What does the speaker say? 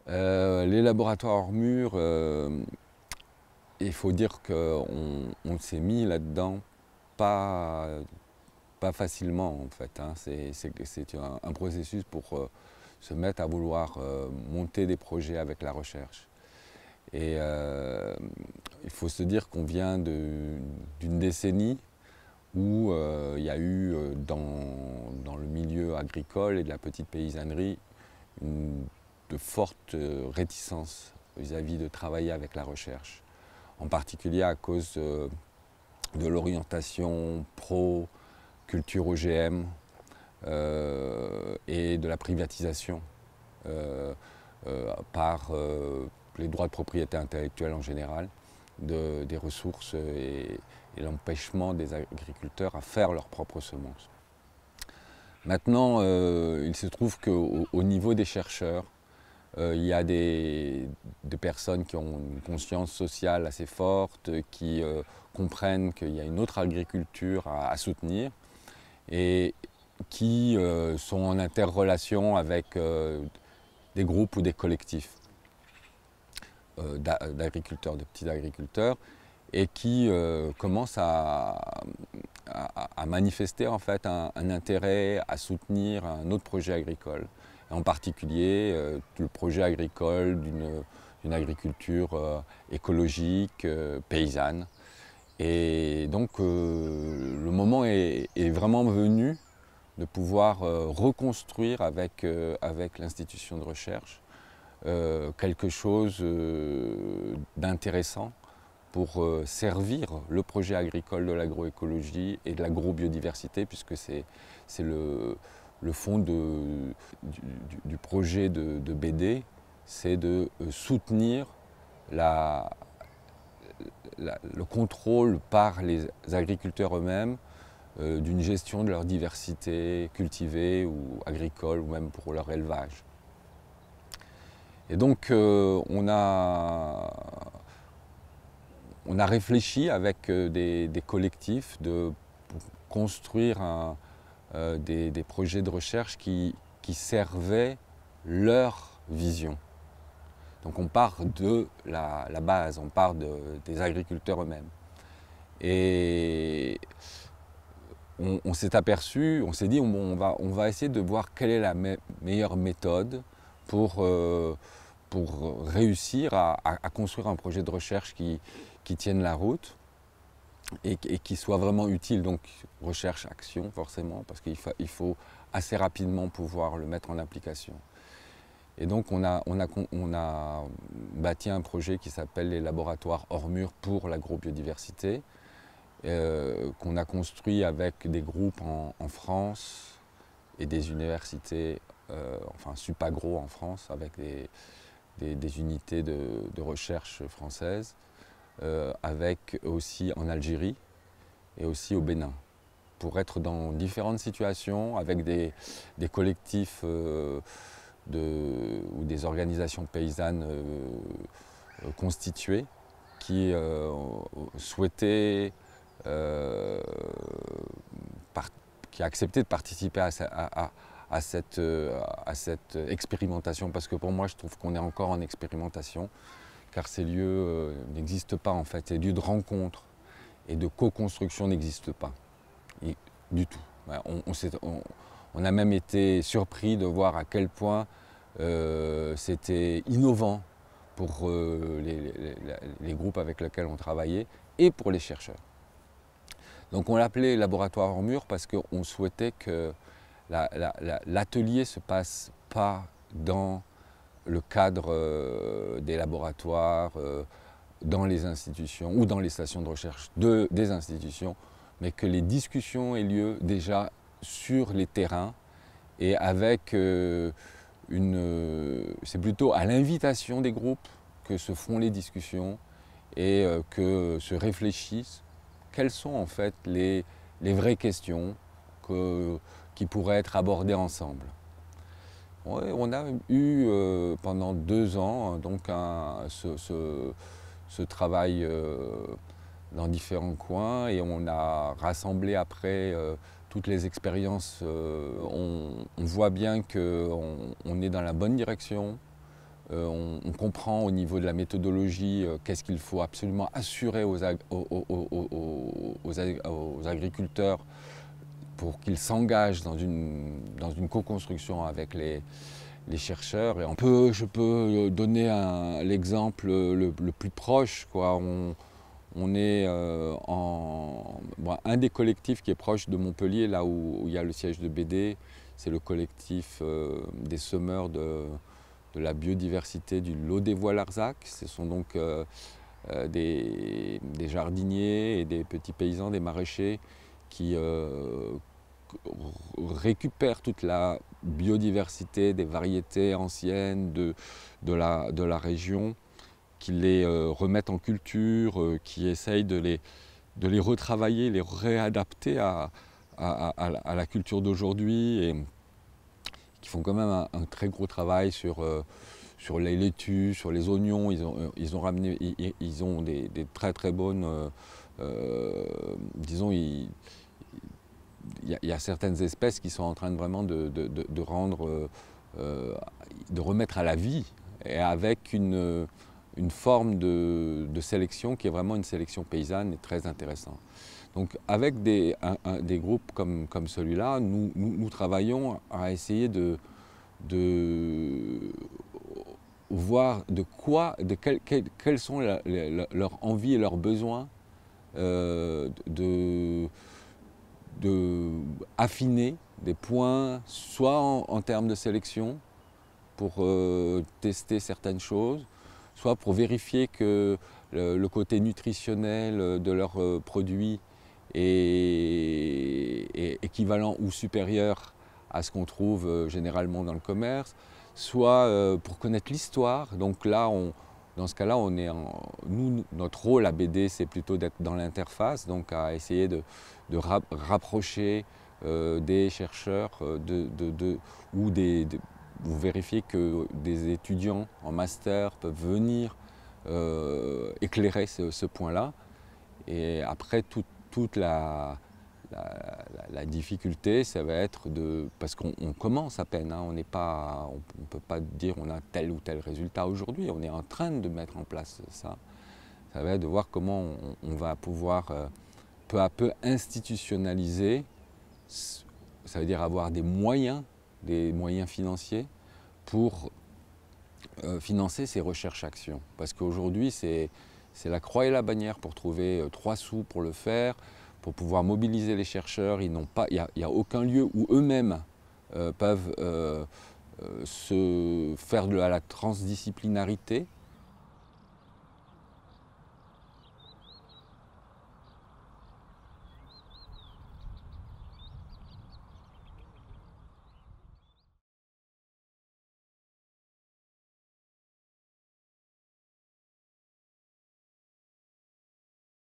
Les laboratoires hors mur, il faut dire qu'on s'est mis là-dedans pas, pas facilement en fait, hein. C'est un processus pour se mettre à vouloir monter des projets avec la recherche. Et il faut se dire qu'on vient d'une décennie où il y a eu dans le milieu agricole et de la petite paysannerie de fortes réticences vis-à-vis de travailler avec la recherche, en particulier à cause de l'orientation pro-culture OGM et de la privatisation par les droits de propriété intellectuelle en général, des ressources et l'empêchement des agriculteurs à faire leurs propres semences. Maintenant, il se trouve qu'au niveau des chercheurs, il y a des personnes qui ont une conscience sociale assez forte, qui comprennent qu'il y a une autre agriculture à soutenir et qui sont en interrelation avec des groupes ou des collectifs d'agriculteurs, de petits agriculteurs, et qui commencent à manifester en fait un intérêt à soutenir un autre projet agricole. En particulier le projet agricole d'une agriculture écologique, paysanne. Et donc le moment est vraiment venu de pouvoir reconstruire avec l'institution de recherche quelque chose d'intéressant pour servir le projet agricole de l'agroécologie et de l'agrobiodiversité, puisque c'est le fond du projet de BD, c'est de soutenir le contrôle par les agriculteurs eux-mêmes d'une gestion de leur diversité cultivée ou agricole, ou même pour leur élevage. Et donc on a réfléchi avec des collectifs pour construire des projets de recherche qui servaient leur vision. Donc on part de la base, on part des agriculteurs eux-mêmes. Et on s'est aperçu, on s'est dit on va essayer de voir quelle est la meilleure méthode pour réussir à construire un projet de recherche qui tienne la route et qui soit vraiment utile. Donc recherche, action forcément, parce qu'il faut assez rapidement pouvoir le mettre en application. Et donc on a bâti un projet qui s'appelle les laboratoires hors mur pour l'agrobiodiversité, qu'on a construit avec des groupes en France et des universités, enfin Supagro en France, avec des unités de recherche françaises, avec aussi en Algérie et aussi au Bénin, pour être dans différentes situations avec des collectifs ou des organisations paysannes constituées qui souhaitaient, qui acceptaient de participer à cette expérimentation, parce que pour moi je trouve qu'on est encore en expérimentation, car ces lieux n'existent pas en fait, ces lieux de rencontre et de co-construction n'existent pas du tout. On a même été surpris de voir à quel point c'était innovant pour les groupes avec lesquels on travaillait et pour les chercheurs. Donc on l'appelait laboratoire hors mur parce qu'on souhaitait que l'atelier ne se passe pas dans le cadre des laboratoires, dans les institutions ou dans les stations de recherche des institutions, mais que les discussions aient lieu déjà sur les terrains et avec c'est plutôt à l'invitation des groupes que se font les discussions et que se réfléchissent quelles sont en fait les vraies questions qui pourraient être abordées ensemble. Ouais, on a eu pendant 2 ans donc ce travail dans différents coins, et on a rassemblé après toutes les expériences. On voit bien qu'on est dans la bonne direction. On comprend au niveau de la méthodologie qu'est-ce qu'il faut absolument assurer aux agriculteurs pour qu'ils s'engagent dans une co-construction avec les chercheurs. Et je peux donner l'exemple le plus proche, quoi. On est un des collectifs qui est proche de Montpellier, là où il y a le siège de BD, c'est le collectif des semeurs de la biodiversité du Lot des Voix-Larzac. Ce sont donc des jardiniers et des petits paysans, des maraîchers qui récupèrent toute la biodiversité des variétés anciennes de la région, qui les remettent en culture, qui essayent de les retravailler, les réadapter à la culture d'aujourd'hui, et qui font quand même un très gros travail sur les laitues, sur les oignons. Ils ont des très très bonnes, disons, il y a certaines espèces qui sont en train vraiment de remettre à la vie, et avec une forme de sélection qui est vraiment une sélection paysanne et très intéressante. Donc avec des groupes comme celui-là, nous travaillons à essayer de voir quelles sont leurs envies et leurs besoins, affiner des points, soit en termes de sélection, pour tester certaines choses, soit pour vérifier que le côté nutritionnel de leurs produits est équivalent ou supérieur à ce qu'on trouve généralement dans le commerce, soit pour connaître l'histoire. Donc là, dans ce cas-là, notre rôle à BD, c'est plutôt d'être dans l'interface, donc à essayer de rapprocher des chercheurs ou vous vérifiez que des étudiants en master peuvent venir éclairer ce point-là. Et après, toute la difficulté, ça va être parce qu'on commence à peine, hein, on ne peut pas dire on a tel ou tel résultat aujourd'hui, on est en train de mettre en place ça. Ça va être de voir comment on va pouvoir peu à peu institutionnaliser, ça veut dire avoir des moyens financiers pour financer ces recherches-actions. Parce qu'aujourd'hui, c'est la croix et la bannière pour trouver 3 sous pour le faire, pour pouvoir mobiliser les chercheurs. Il n'y a aucun lieu où eux-mêmes peuvent se faire de la transdisciplinarité.